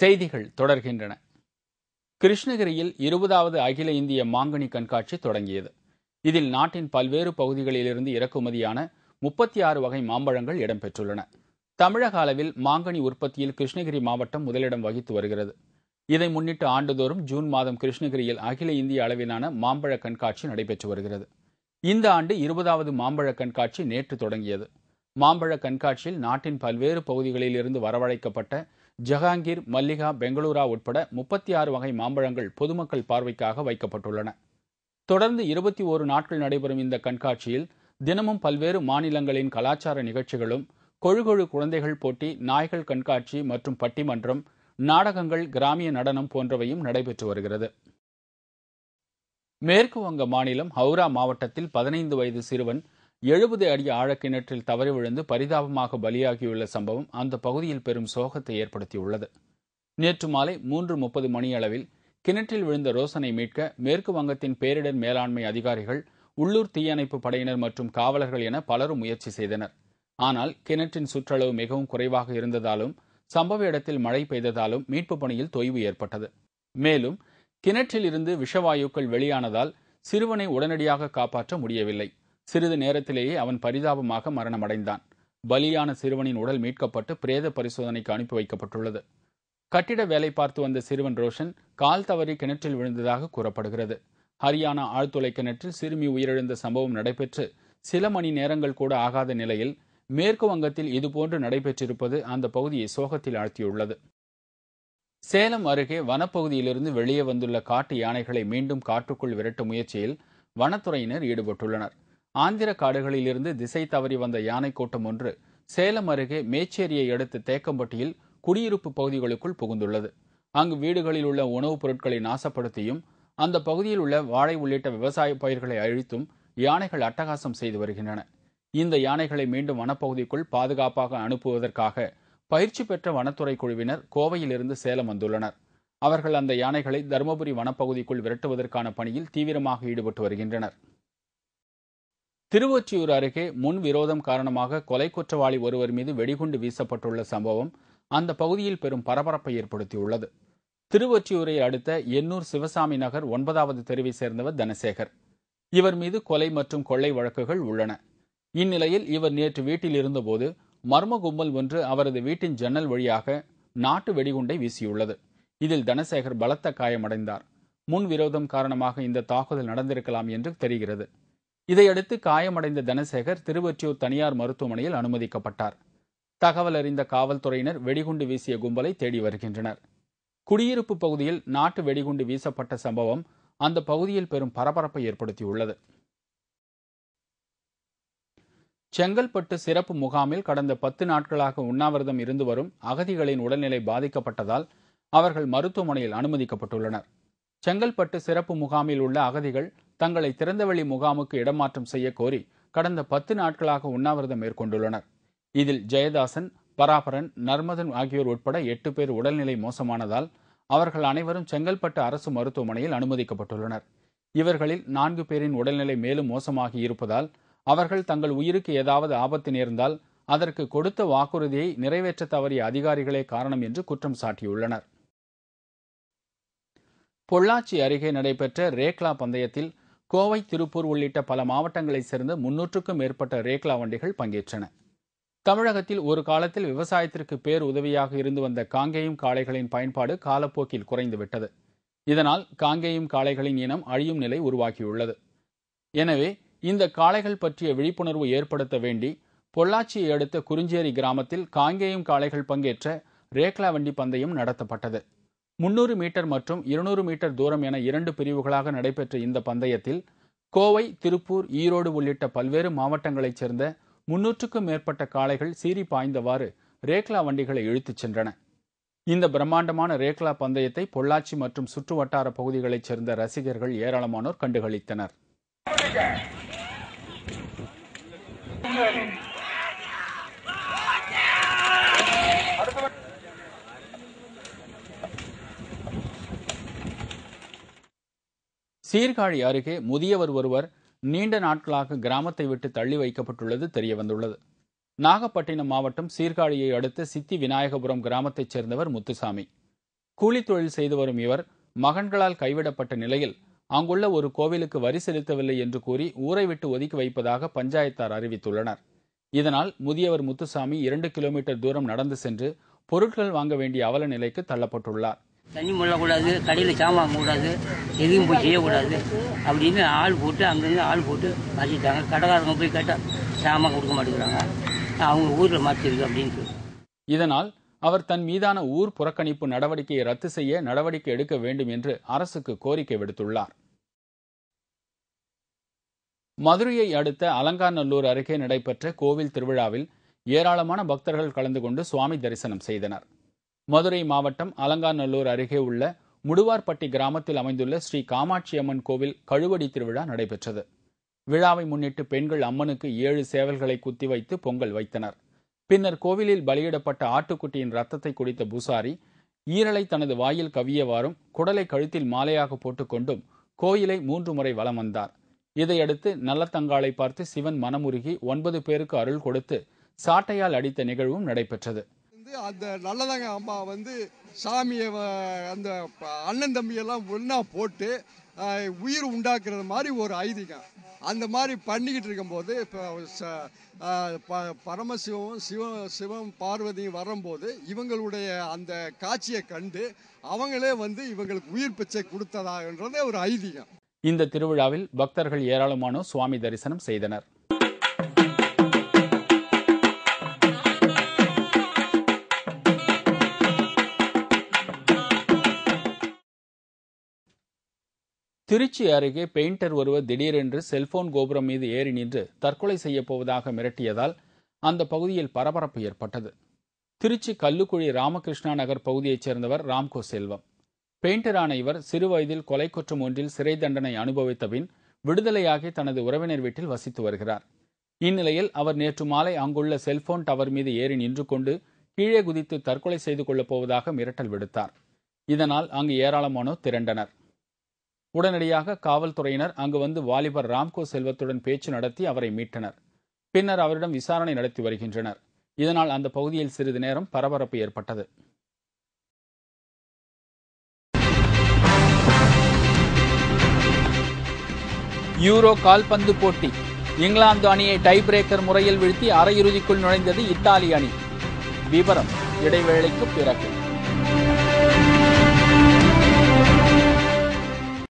செய்திகள் தொடர்கின்றன. கிருஷ்ணகிரியில் 20வது அகில இந்திய மாங்கனி கண்காட்சி தொடங்கியது. இதில் நாட்டின் பல்வேறு பகுதிகளிலிருந்து இறக்குமதியான 36 வகை மாம்பழங்கள் இடம்பெற்றுள்ளன. தமிழக அளவில் மாங்கனி உற்பத்தியில் கிருஷ்ணகிரி மாவட்டம் முதலிடம் வகித்து வருகிறது. இதை முன்னிட்டு ஆண்டுதோறும் ஜூன் மாதம் கிருஷ்ணகிரியில் அகில இந்திய அளவிலான மாம்பழ கண்காட்சி நடைபெற்று வருகிறது. இந்த ஆண்டு 20வது மாம்பழ கண்காட்சி நேற்று தொடங்கியது. மாம்பழ கண்காட்சியில் நாட்டின் பல்வேறு பகுதிகளில் இருந்து வரவழைக்கப்பட்ட ஜஹாங்கீர், மல்லிகா, பெங்களூரா உட்பட 36 வகை மாம்பழங்கள் பொதுமக்கள் பார்வைக்காக வைக்கப்பட்டுள்ளன. தொடர்ந்து 21 நாட்கள் நடைபெறும் இந்த கண்காட்சியில் தினமும் பல்வேறு மாநிலங்களின் கலாச்சார நிகழ்ச்சிகளும், கொழு குழந்தைகள் போட்டி, நாய்கள் கண்காட்சி மற்றும் பட்டிமன்றம், நாடகங்கள், கிராமிய நடனம் போன்றவையும் நடைபெற்று வருகிறது. மேற்கு வங்க மாநிலம் ஹவுரா மாவட்டத்தில் 15 வயது சிறுவன் 70 அடி ஆழக்கிணற்றில் தவறி விழுந்து பரிதாபமாக பலியாகியுள்ள சம்பவம் அந்த பகுதியில் பெரும் சோகத்தை ஏற்படுத்தியுள்ளது. நேற்று மாலை 3:30 மணியளவில் கிணற்றில் விழுந்த ரோசனை மீட்க மேற்கு வங்கத்தின் பேரிடர் மேலாண்மை அதிகாரிகள், உள்ளூர் தீயணைப்பு படையினர் மற்றும் காவலர்கள் என பலரும் முயற்சி செய்தனர். ஆனால் கிணற்றின் சுற்றளவு மிகவும் குறைவாக இருந்ததாலும், சம்பவ இடத்தில் மழை பெய்ததாலும் மீட்பு பணியில் தொய்வு ஏற்பட்டது. மேலும் கிணற்றில் இருந்து விஷவாயுக்கள் வெளியானதால் சிறுவனை உடனடியாக காப்பாற்ற முடியவில்லை. சிறிது நேரத்திலேயே அவன் பரிதாபமாக மரணமடைந்தான். பலியான சிறுவனின் உடல் மீட்கப்பட்டு பிரேத பரிசோதனைக்கு அனுப்பி வைக்கப்பட்டுள்ளது. கட்டிட வேலை பார்த்து வந்த சிறுவன் ரோஷன் கால் தவறி கிணற்றில் விழுந்ததாக கூறப்படுகிறது. ஹரியானா ஆழ்துளை கிணற்றில் சிறுமி உயிரிழந்த சம்பவம் நடைபெற்று சில மணி நேரங்கள் கூட ஆகாத நிலையில் மேற்கு வங்கத்தில் இதுபோன்று நடைபெற்றிருப்பது அந்த பகுதியை சோகத்தில் ஆழ்த்தியுள்ளது. சேலம் அருகே வனப்பகுதியிலிருந்து வெளியே வந்துள்ள காட்டு யானைகளை மீண்டும் காட்டுக்குள் விரட்டும் முயற்சியில் வனத்துறையினர் ஈடுபட்டுள்ளனர். ஆந்திர காடுகளிலிருந்து திசை தவறி வந்த யானை கூட்டம் ஒன்று சேலம் அருகே மேச்சேரியை அடுத்த தேக்கம்பட்டியில் குடியிருப்பு பகுதிகளுக்குள் புகுந்துள்ளது. அங்கு வீடுகளில் உள்ள உணவுப் பொருட்களை நாசப்படுத்தியும் அந்த பகுதியில் உள்ள வாழை உள்ளிட்ட விவசாய பயிர்களை அழித்தும் யானைகள் அட்டகாசம் செய்து வருகின்றன. இந்த யானைகளை மீண்டும் வனப்பகுதிக்குள் பாதுகாப்பாக அனுப்புவதற்காக பயிற்சி பெற்ற வனத்துறை குழுவினர் கோவையிலிருந்து சேலம் வந்துள்ளனர். அவர்கள் அந்த யானைகளை தருமபுரி வனப்பகுதிக்குள் விரட்டுவதற்கான பணியில் தீவிரமாக ஈடுபட்டு வருகின்றனர். திருவொற்றியூர் அருகே முன் விரோதம் காரணமாக கொலை குற்றவாளி ஒருவர் மீது வெடிகுண்டு வீசப்பட்டுள்ள சம்பவம் அந்த பகுதியில் பெரும் பரபரப்பை ஏற்படுத்தியுள்ளது. திருவொற்றியூரை அடுத்த எண்ணூர் சிவசாமி நகர் 9வது தெருவை சேர்ந்தவர் தனசேகர். இவர் மீது கொலை மற்றும் கொள்ளை வழக்குகள் உள்ளன. இந்நிலையில் இவர் நேற்று வீட்டில் இருந்தபோது மர்ம கும்பல் ஒன்று அவரது வீட்டின் ஜன்னல் வழியாக நாட்டு வெடிகுண்டை வீசியுள்ளது. இதில் தனசேகர் பலத்த காயமடைந்தார். முன் விரோதம் காரணமாக இந்த தாக்குதல் நடந்திருக்கலாம் என்று தெரிகிறது. இதையடுத்து காயமடைந்த தனசேகர் திருவொற்றியூர் தனியார் மருத்துவமனையில் அனுமதிக்கப்பட்டார். தகவல் அறிந்த காவல்துறையினர் வெடிகுண்டு வீசிய கும்பலை தேடி வருகின்றனர். குடியிருப்பு பகுதியில் நாட்டு வெடிகுண்டு வீசப்பட்ட சம்பவம் அந்த பகுதியில் பெரும் பரபரப்பை ஏற்படுத்தியுள்ளது. செங்கல்பட்டு சிறப்பு முகாமில் கடந்த 10 நாட்களாக உண்ணாவிரதம் இருந்து வரும் அகதிகளின் உடல்நிலை பாதிக்கப்பட்டதால் அவர்கள் மருத்துவமனையில் அனுமதிக்கப்பட்டுள்ளனர். செங்கல்பட்டு சிறப்பு முகாமில் உள்ள அகதிகள் தங்களை திறந்தவெளி முகாமுக்கு இடமாற்றம் செய்ய கோரி கடந்த 10 நாட்களாக உண்ணாவிரதம் மேற்கொண்டுள்ளனர். இதில் ஜெயதாசன், பராபரன், நர்மதன் ஆகியோர் உட்பட 8 பேர் உடல்நிலை மோசமானதால் அவர்கள் அனைவரும் செங்கல்பட்டு அரசு மருத்துவமனையில் அனுமதிக்கப்பட்டுள்ளனர். இவர்களில் 4 பேரின் உடல்நிலை மேலும் மோசமாகி இருப்பதால் அவர்கள் தங்கள் உயிருக்கு ஏதாவது ஆபத்து நேர்ந்தால் அதற்கு கொடுத்த வாக்குறுதியை நிறைவேற்ற தவறிய அதிகாரிகளே காரணம் என்று குற்றம் சாட்டியுள்ளனர். பொள்ளாச்சி அருகே நடைபெற்ற ரேக்லா பந்தயத்தில் கோவை, திருப்பூர் உள்ளிட்ட பல மாவட்டங்களைச் சேர்ந்த 300க்கும் மேற்பட்ட ரேக்லா வண்டிகள் பங்கேற்றன. தமிழகத்தில் ஒரு காலத்தில் விவசாயத்திற்கு பேர் உதவியாக இருந்து வந்த காங்கேயம் காளைகளின் பயன்பாடு காலப்போக்கில் குறைந்துவிட்டது. இதனால் காங்கேயம் காளைகளின் இனம் அழியும் நிலை உருவாகியுள்ளது. எனவே இந்த காளைகள் பற்றிய விழிப்புணர்வு ஏற்படுத்த வேண்டி பொள்ளாச்சியை அடுத்த குறிஞ்சேரி கிராமத்தில் காங்கேயம் காளைகள் பங்கேற்ற ரேக்லா வண்டி பந்தயம் நடத்தப்பட்டது. 300 மீட்டர் மற்றும் 200 மீட்டர் தூரம் என 2 பிரிவுகளாக நடைபெற்ற இந்த பந்தயத்தில் கோவை, திருப்பூர், ஈரோடு உள்ளிட்ட பல்வேறு மாவட்டங்களைச் சேர்ந்த 300க்கும் மேற்பட்ட காளைகள் சீறி பாய்ந்தவாறு ரேக்லா வண்டிகளை இழுத்துச் சென்றன. இந்த பிரம்மாண்டமான ரேக்லா பந்தயத்தை பொள்ளாச்சி மற்றும் சுற்று வட்டார பகுதிகளைச் சேர்ந்த ரசிகர்கள் ஏராளமானோர் கண்டுகளித்தனர். சீர்காழி அருகே முதியவர் ஒருவர் நீண்ட நாட்களாக கிராமத்தை விட்டு தள்ளி வைக்கப்பட்டுள்ளது தெரியவந்துள்ளது. நாகப்பட்டினம் மாவட்டம் சீர்காழியை அடுத்த சித்தி விநாயகபுரம் கிராமத்தைச் சேர்ந்தவர் முத்துசாமி. கூலி தொழில் செய்து வரும் இவர் மகன்களால் கைவிடப்பட்ட நிலையில் அங்குள்ள ஒரு கோவிலுக்கு வரி செலுத்தவில்லை என்று கூறி ஊரை விட்டு ஒதுக்கி வைப்பதாக பஞ்சாயத்தார் அறிவித்துள்ளனர். இதனால் முதியவர் முத்துசாமி 2 கிலோமீட்டர் தூரம் நடந்து சென்று பொருட்கள் வாங்க வேண்டிய அவல நிலைக்கு தள்ளப்பட்டுள்ளார். தண்ணி முள்ளக்கூடாது, கடையில் சாமான் வாங்கக்கூடாது, எதையும் போய் செய்யக்கூடாது அப்படின்னு ஆள் போட்டு அங்கேருந்து ஆள் போட்டு மாற்றிட்டாங்க. கடைக்காரங்க போய் கேட்டால் சாமான் கொடுக்க மாட்டேங்கிறாங்க, அவங்க ஊரில் மாற்றிருக்கு அப்படின்ட்டு. இதனால் அவர் தன் மீதான ஊர் புறக்கணிப்பு நடவடிக்கையை ரத்து செய்ய நடவடிக்கை எடுக்க வேண்டும் என்று அரசுக்கு கோரிக்கை விடுத்துள்ளார். மதுரையை அடுத்த அலங்காநல்லூர் அருகே நடைபெற்ற கோவில் திருவிழாவில் ஏராளமான பக்தர்கள் கலந்து கொண்டு சுவாமி தரிசனம் செய்தனர். மதுரை மாவட்டம் அலங்காநல்லூர் அருகே உள்ள முடுவார்பட்டி கிராமத்தில் அமைந்துள்ள ஸ்ரீ காமாட்சி அம்மன் கோவில் கழுவடி திருவிழா நடைபெற்றது. விழாவை முன்னிட்டு பெண்கள் அம்மனுக்கு 7 சேவல்களை குத்தி வைத்து பொங்கல் வைத்தனர். பின்னர் கோவிலில் பலியிடப்பட்ட ஆட்டுக்குட்டியின் ரத்தத்தை குடித்த பூசாரி ஈரலை தனது வாயில் கவியவாறும் குடலை கழுத்தில் மாலையாக போட்டுக்கொண்டும் கோயிலை 3 முறை வலம் வந்தார். இதையடுத்து நல்லத்தங்காளை பார்த்து சிவன் மனமுருகி 9 பேருக்கு அருள் கொடுத்து சாட்டையால் அடித்த நிகழ்வும் நடைபெற்றது. அந்த நல்லதங்க அம்மா சாமியை அந்த அண்ணன் தம்பியெல்லாம் ஒன்றா போட்டு உயிர் உண்டாக்குறது மாதிரி ஒரு ஐதீகம். அந்த மாதிரி பண்ணிக்கிட்டு இருக்கும்போது இப்போ பரமசிவம் சிவம் பார்வதியும் வரும்போது இவங்களுடைய அந்த காட்சியை கண்டு அவங்களே இவங்களுக்கு உயிர் பிச்சை கொடுத்ததாகன்றதே ஒரு ஐதீகம். இந்த திருவிழாவில் பக்தர்கள் ஏராளமானோர் சுவாமி தரிசனம் செய்தனர். திருச்சி அருகே பெயிண்டர் ஒருவர் திடீரென்று செல்போன் கோபுரம் மீது ஏறி நின்று தற்கொலை செய்யப் போவதாக மிரட்டியதால் அந்த பகுதியில் பரபரப்பு ஏற்பட்டது. திருச்சி கல்லுக்குழி ராமகிருஷ்ணா நகர் பகுதியைச் சேர்ந்தவர் ராம்கோ செல்வம். பெயிண்டரான இவர் சிறு வயதில் கொலை குற்றம் ஒன்றில் சிறை தண்டனை அனுபவித்த பின் விடுதலையாகி தனது உறவினர் வீட்டில் வசித்து வருகிறார். இந்நிலையில் அவர் நேற்று மாலை அங்குள்ள செல்போன் டவர் மீது ஏறி நின்று கொண்டு கீழே குதித்து தற்கொலை செய்து கொள்ளப் போவதாக மிரட்டல் விடுத்தார். இதனால் அங்கு ஏராளமானோர் திரண்டனர். உடனடியாக காவல்துறையினர் அங்கு வந்து வாலிபர் ராம்கோ செல்வத்துடன் பேச்சு நடத்தி அவரை மீட்டனர். பின்னர் அவரிடம் விசாரணை நடத்தி வருகின்றனர். இதனால் அந்த பகுதியில் சிறிது நேரம் பரபரப்பு ஏற்பட்டது. யூரோ கால்பந்து போட்டி. இங்கிலாந்து அணியை டை பிரேக்கர் முறையில் வீழ்த்தி அரையிறுதிக்குள் நுழைந்தது இத்தாலி அணி. விவரம் இடைவேளைக்கு பிறகு.